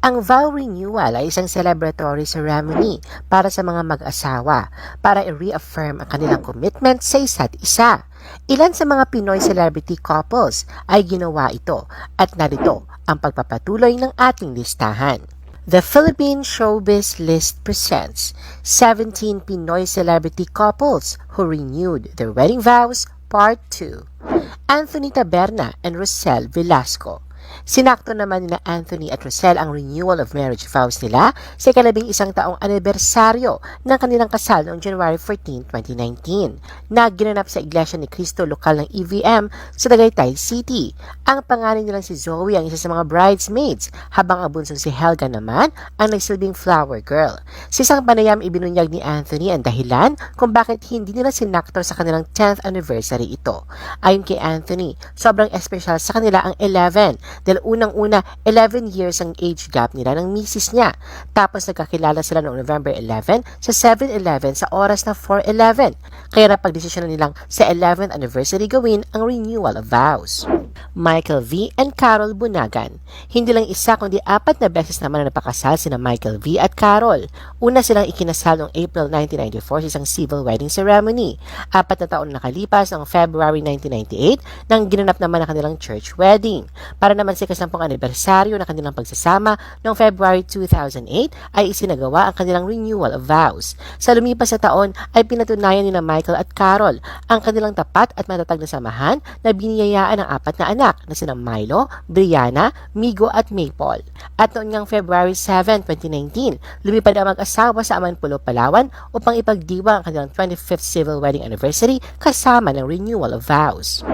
Ang vow renewal ay isang celebratory ceremony para sa mga mag-asawa para i-reaffirm ang kanilang commitment sa isa't isa. Ilan sa mga Pinoy celebrity couples ay ginawa ito at narito ang pagpapatuloy ng ating listahan. The Philippine Showbiz List presents 17 Pinoy celebrity couples who renewed their wedding vows, Part 2. Anthony Taberna and Rosel Velasco. Sinakto naman nila Anthony at Rosel ang renewal of marriage vows nila sa ika-11 taong anibersaryo ng kanilang kasal noong January 14, 2019 na ginanap sa Iglesia ni Cristo lokal ng EVM sa Tagaytay City. Ang pangalan nilang si Zoe ang isa sa mga bridesmaids habang ang bunsong si Helga naman ang nagsilbing flower girl. Sa isang panayam ibinunyag ni Anthony ang dahilan kung bakit hindi nila sinakto sa kanilang 10th anniversary ito. Ayon kay Anthony, sobrang espesyal sa kanila ang 11 dahil unang-una 11 years ang age gap nila ng misis niya. Tapos nagkakilala sila noong November 11 sa 7-Eleven sa oras na 4:11. Kaya napagdesisyon nilang sa 11th anniversary gawin ang renewal of vows. Michael V. and Carol Bunagan. Hindi lang isa kundi 4 na beses naman na napakasal sina Michael V. at Carol. Una silang ikinasal noong April 1994 sa isang civil wedding ceremony. 4 na taon nakalipas noong February 1998 nang ginanap naman ang kanilang church wedding. Para naman sa 10 anibersaryo ng kanilang pagsasama noong February 2008 ay isinagawa ang kanilang renewal of vows. Sa lumipas na taon ay pinatunayan ni na Michael at Carol ang kanilang tapat at matatag na samahan na biniyayaan ng 4 na anak na sina Milo, Brianna, Migo at Maple. At noon ngang February 7, 2019, lumipad ang mag-asawa sa Amanpulo, Palawan upang ipagdiwang ang kanilang 25th civil wedding anniversary kasama ng renewal of vows.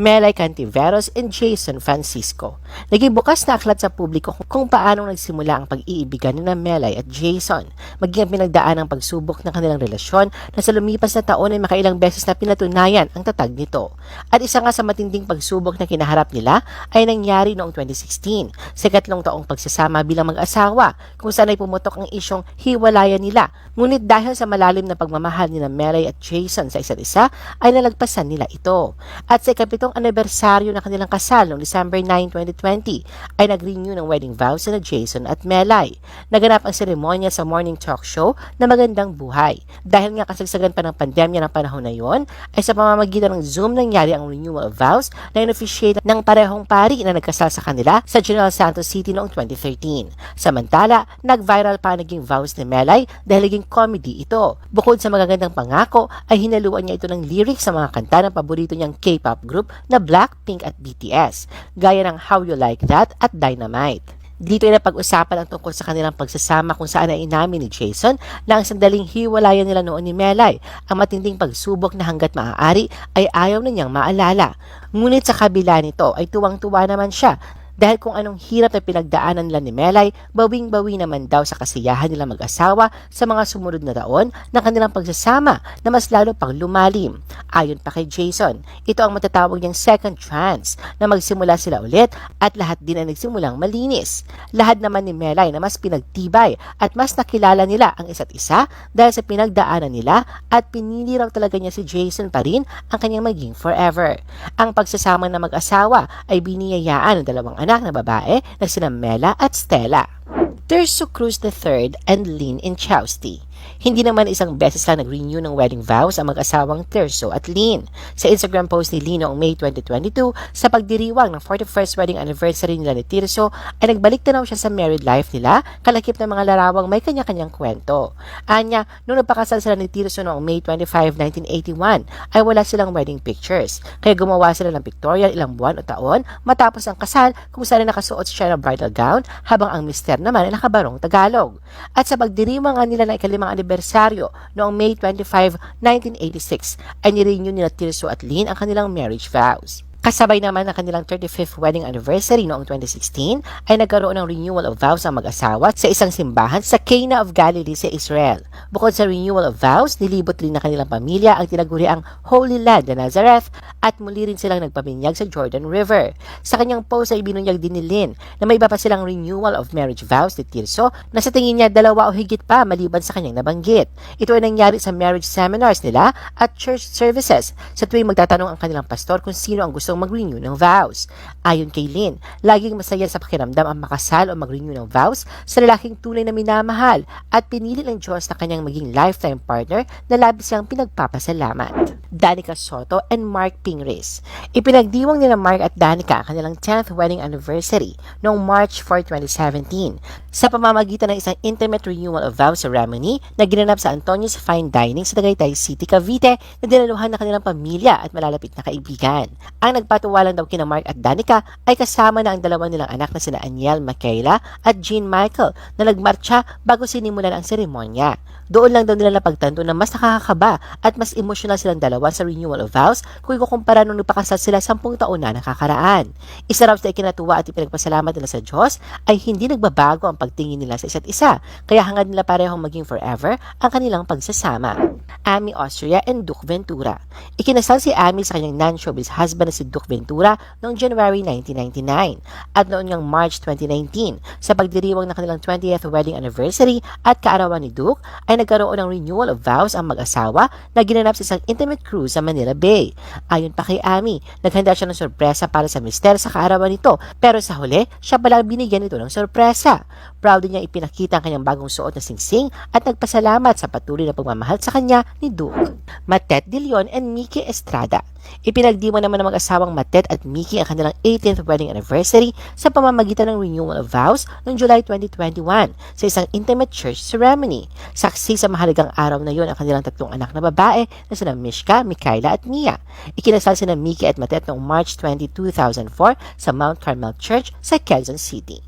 Melay Cantiveros and Jason Francisco. Naging bukas na aklat sa publiko kung paanong nagsimula ang pag-iibigan ni Melay at Jason, maging ang pinagdaan ng pagsubok ng kanilang relasyon na sa lumipas na taon ay makailang beses na pinatunayan ang tatag nito. At isa nga sa matinding pagsubok na kinaharap nila ay nangyari noong 2016, sa 3 taong pagsasama bilang mag-asawa, kung saan ay pumutok ang isyong hiwalayan nila. Ngunit dahil sa malalim na pagmamahal ni Melay at Jason sa isa't isa, ay nalagpasan nila ito. At sa ikapitong anibersaryo ng kanilang kasal noong December 9, 2020 ay nag-renew ng wedding vows na Jason at Melay. Naganap ang seremonya sa morning talk show na Magandang Buhay. Dahil nga kasagsagan pa ng pandemya ng panahon na yon, ay sa pamamagitan ng Zoom nangyari ang renewal of vows na in-officiate ng parehong pari na nagkasal sa kanila sa General Santos City noong 2013. Samantala, nag-viral pa naging vows ni Melay dahil naging comedy ito. Bukod sa magagandang pangako, ay hinaluan niya ito ng lyrics sa mga kanta ng paborito niyang K-pop group na Blackpink at BTS, gaya ng How You Like That at Dynamite. Dito ay napag-usapan ang tungkol sa kanilang pagsasama kung saan ay inamin ni Jason na ang sandaling hiwalayan nila noon ni Melay, ang matinding pagsubok na hanggat maaari ay ayaw na niyang maalala. Ngunit sa kabila nito ay tuwang-tuwa naman siya dahil kung anong hirap na pinagdaanan nila ni Melay, bawing-bawi naman daw sa kasiyahan nila mag-asawa sa mga sumunod na taon ng kanilang pagsasama na mas lalo pang lumalim. Ayon pa kay Jason, ito ang matatawag niyang second chance na magsimula sila ulit at lahat din ay nagsimulang malinis. Lahat naman ni Melay na mas pinagtibay at mas nakilala nila ang isa't isa dahil sa pinagdaanan nila at pinili raw talaga niya si Jason pa rin ang kanyang maging forever. Ang pagsasama ng mag-asawa ay biniyayaan ng 2 anak na babae na sina Mela at Stella. Terso Cruz III and Lynn Inchausti. Hindi naman isang beses lang nag-renew ng wedding vows ang mag-asawang Terso at Lynn. Sa Instagram post ni Lynn noong May 2022, sa pagdiriwang ng 41st wedding anniversary nila ni Terso, ay nagbalik tanaw siya sa married life nila, kalakip ng mga larawang may kanya-kanyang kwento. Anya, nung nagpakasal sila ni Terso noong May 25, 1981, ay wala silang wedding pictures. Kaya gumawa sila ng pictorial ilang buwan o taon matapos ang kasal kung saan nakasuot siya ng bridal gown habang ang mister naman ay nakabarong Tagalog. At sa pagdiriwang nila ng ika-5 anibersaryo noong May 25, 1986 ay nirenew nila Tirso at Lynn ang kanilang marriage vows. Kasabay naman ng kanilang 35th wedding anniversary noong 2016 ay nagkaroon ng renewal of vows ang mag-asawa sa isang simbahan sa Cana of Galilee sa Israel. Bukod sa renewal of vows, nilibot din ng kanilang pamilya ang tinaguriang Holy Land na Nazareth at muli rin silang nagpabinyag sa Jordan River. Sa kanyang post ay binunyag din ni Lynn na may iba pa silang renewal of marriage vows ni Tirso na sa tingin niya 2 o higit pa maliban sa kanyang nabanggit. Ito ay nangyari sa marriage seminars nila at church services sa tuwing magtatanong ang kanilang pastor kung sino ang gusto gustong mag-renew ng vows. Ayon kay Lynn, laging masaya sa pakiramdam ang makasal o mag-renew ng vows sa lalaking tunay na minamahal at pinili ng Diyos na kanyang maging lifetime partner na labis siyang pinagpapasalamat. Danica Soto and Mark Pingris. Ipinagdiwang nila Mark at Danica ang kanilang 10th wedding anniversary noong March 4, 2017 sa pamamagitan ng isang intimate renewal of vows ceremony na ginanap sa Antonio's Fine Dining sa Tagaytay City, Cavite na dinaluhan ng kanilang pamilya at malalapit na kaibigan. Ang nagpatuwalan daw kina Mark at Danica ay kasama na ang dalawa nilang anak na sina Aniel Michaela at Jean Michael na nagmarcha bago sinimulan ang seremonya. Doon lang daw nila napagtanto na mas nakakakaba at mas emosyonal silang dalawa sa renewal of vows kung ikukumpara nung nagpakasal sila 10 taon na nakakaraan. Isa raw sa ikinatuwa at ipinagpasalamat nila sa Diyos ay hindi nagbabago ang pagtingin nila sa isa't isa, kaya hangad nila parehong maging forever ang kanilang pagsasama. Amy Austria and Duke Ventura. Ikinasal si Amy sa kanyang non-showbiz husband na si Duke Ventura noong January 1999 at noon ngang March 2019 sa pagdiriwang ng kanilang 20th wedding anniversary at kaarawan ni Duke ay nagkaroon ng renewal of vows ang mag-asawa na ginanap sa isang intimate cruise sa Manila Bay. Ayon pa kay Amy, naghanda siya ng sorpresa para sa mister sa kaarawan nito pero sa huli, siya pala binigyan nito ng sorpresa. Proud niya ipinakita ang kanyang bagong suot na singsing at nagpasalamat sa patuloy na pagmamahal sa kanya ni Duke. Matet De Leon and Mickey Estrada. Ipinagdiwang naman ng mag-asawang Matet at Mickey ang kanilang 18th wedding anniversary sa pamamagitan ng renewal of vows noong July 2021 sa isang intimate church ceremony. Saksi sa mahalagang araw na yon ang kanilang 3 anak na babae na sina Mishka, Michaela at Mia. Ikinasal sina Mickey at Matet noong March 20, 2004 sa Mount Carmel Church sa Quezon City.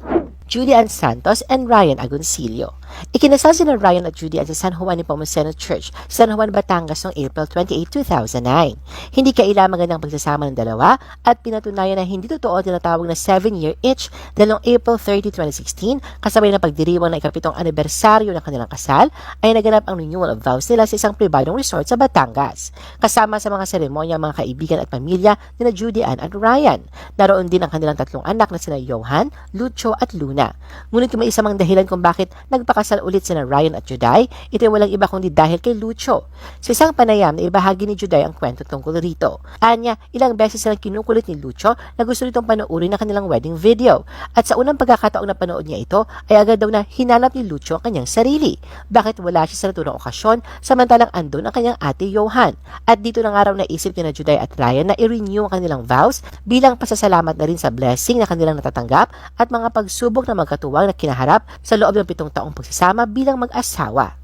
Judy Ann Santos and Ryan Agoncillo. Ikinasal sina Ryan at Judy Ann sa San Juan Nepomuceno Church, San Juan, Batangas noong April 28, 2009. Hindi kailangan magandang pagsasama ng dalawa at pinatunayan na hindi totoo tinatawag na 7-year itch dahil noong April 30, 2016, kasabay ng pagdiriwang ng ikapitong anibersaryo ng kanilang kasal, ay naganap ang renewal of vows nila sa isang pribadong resort sa Batangas. Kasama sa mga seremonya mga kaibigan at pamilya nila Judy Ann at Ryan. Naroon din ang kanilang 3 anak na sina Johan, Lucho at Luna. Ngunit kung may isa mang dahilan kung bakit nagpakasal ulit sina Ryan at Juday, ito ay walang iba kundi dahil kay Lucho. Sa isang panayam na ibahagi ni Juday ang kwento tungkol rito. Anya, ilang beses silang kinukulit ni Lucho na gusto nitong panoorin ang kanilang wedding video. At sa unang pagkakataong na panood niya ito, ay agad daw na hinanap ni Lucho ang kanyang sarili. Bakit wala siya sa naturang okasyon samantalang andun ang kanyang ate Johan? At dito na nga raw naisip ni na Juday at Ryan na i-renew ang kanilang vows bilang pasasalamat na rin sa blessing na kanilang natatanggap at mga pagsubok na magkatuwang na kinaharap sa loob ng 7 taong pagsasama bilang mag-asawa.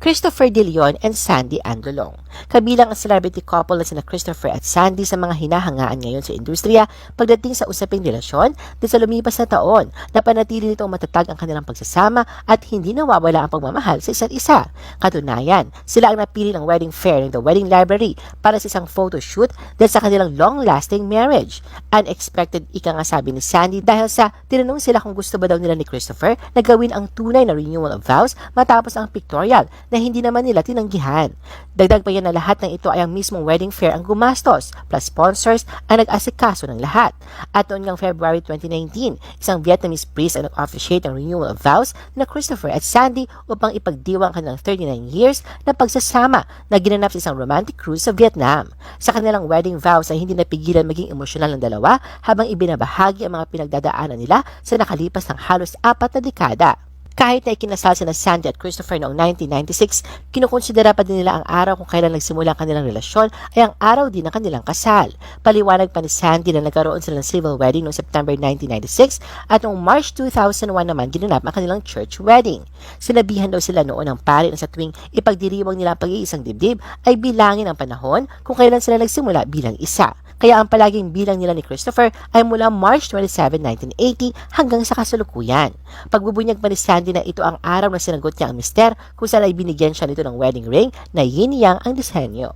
Christopher De Leon and Sandy Andolong. Kabilang ang celebrity couple na sina Christopher at Sandy sa mga hinahangaan ngayon sa industriya pagdating sa usaping relasyon dahil sa lumipas na taon na panatili nitong matatag ang kanilang pagsasama at hindi nawawala ang pagmamahal sa isa't isa. Katunayan, sila ang napili ng wedding fair ng The Wedding Library para sa isang photo shoot dahil sa kanilang long-lasting marriage. Unexpected ika nga sabi ni Sandy dahil sa tinanong sila kung gusto ba daw nila ni Christopher na gawin ang tunay na renewal of vows matapos ang pictorial na hindi naman nila tinanggihan. Dagdag pa yan na lahat ng ito ay ang mismong wedding fair ang gumastos, plus sponsors ang nag-asikaso ng lahat. At noon ngang February 2019, isang Vietnamese priest ang nag-officiate ng renewal of vows na Christopher at Sandy upang ipagdiwang kanilang 39 years na pagsasama na ginanap sa isang romantic cruise sa Vietnam. Sa kanilang wedding vows ay hindi napigilan maging emosyonal ng dalawa habang ibinabahagi ang mga pinagdadaanan nila sa nakalipas ng halos 4 na dekada. Kahit na ikinasal sina Sandy at Christopher noong 1996, kinukonsidera pa din nila ang araw kung kailan nagsimula ang kanilang relasyon ay ang araw din ng kanilang kasal. Paliwanag pa ni Sandy na nagkaroon sila ng civil wedding noong September 1996 at noong March 2001 naman ginanap ang kanilang church wedding. Sinabihan daw sila noon ng pari na sa tuwing ipagdiriwang nila ang pag-iisang dibdib ay bilangin ang panahon kung kailan sila nagsimula bilang isa. Kaya ang palaging bilang nila ni Christopher ay mula March 27, 1980 hanggang sa kasalukuyan. Pagbubunyag pa ni Sandy na ito ang araw na sinagot niya ang mister kung saan ay binigyan siya nito ng wedding ring na yin-yang ang disenyo.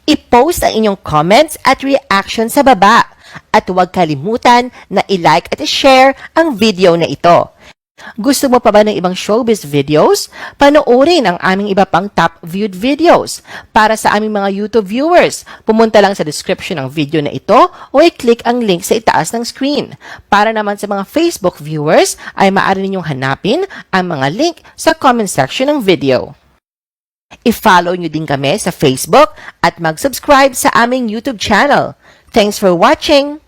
I-post ang inyong comments at reaction sa baba at huwag kalimutan na i-like at i-share ang video na ito. Gusto mo pa ba ng ibang showbiz videos? Panoorin ang aming iba pang top viewed videos. Para sa aming mga YouTube viewers, pumunta lang sa description ng video na ito o i-click ang link sa itaas ng screen. Para naman sa mga Facebook viewers, ay maaari ninyong hanapin ang mga link sa comment section ng video. I-follow nyo din kami sa Facebook at mag-subscribe sa aming YouTube channel. Thanks for watching!